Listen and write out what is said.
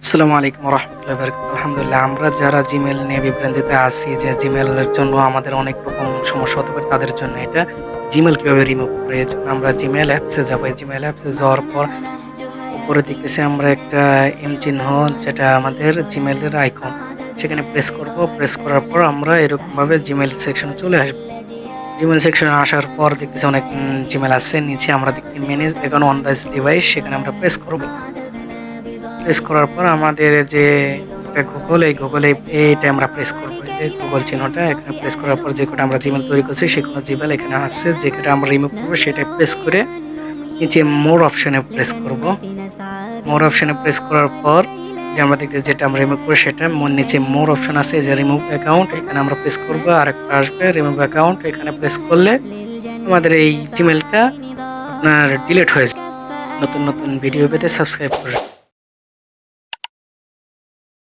আসসালামু আলাইকুম রহমতুল্লাহ বারাকাতুহু। আলহামদুলিল্লাহ, আমরা যারা জিমেল নিয়ে বিভ্রান্তিতে আছি যে জিমেলের জন্য আমাদের অনেক রকম সমস্যা হতে পারে, তাদের জন্য এটা জিমেল কিভাবে রিমুভ করে, এর জন্য আমরা জিমেল অ্যাপসে যাবো। জিমেল অ্যাপসে যাওয়ার পর উপরে দেখতেছি আমরা একটা এম চিহ্ন, যেটা আমাদের জিমেলের আইকন, সেখানে প্রেস করব। প্রেস করার পর আমরা এরকম ভাবে জিমেল সেকশনে চলে আসবো। জিমেল সেকশনে আসার পর দেখতেছি অনেক জিমেল আছে। নিচে আমরা দেখছি manage account on this device, সেখানে আমরা প্রেস করব। প্রেস করার পর আমাদের যে একটা গুগল, এই গুগলে এইটা আমরা প্রেস করবো। এই যে গুগল চিহ্নটা, এখানে প্রেস করার পর যে কটা আমরা জিমেল তৈরি করছি সে কোনো জিমেল এখানে আসছে, যেটা আমরা রিমুভ করবো সেটা প্রেস করে নিচে মোর অপশনে প্রেস করব। মোর অপশনে প্রেস করার পর যে আমরা দেখতে যেটা আমরা রিমুভ করবো সেটা নিচে মোর অপশন আছে, যে রিমুভ অ্যাকাউন্ট, এখানে আমরা প্রেস করবো। আর একটা আসবে রিমুভ অ্যাকাউন্ট, এখানে প্রেস করলে আমাদের এই জিমেলটা আপনার ডিলিট হয়ে যাবে। নতুন নতুন ভিডিও পেতে সাবস্ক্রাইব করুন।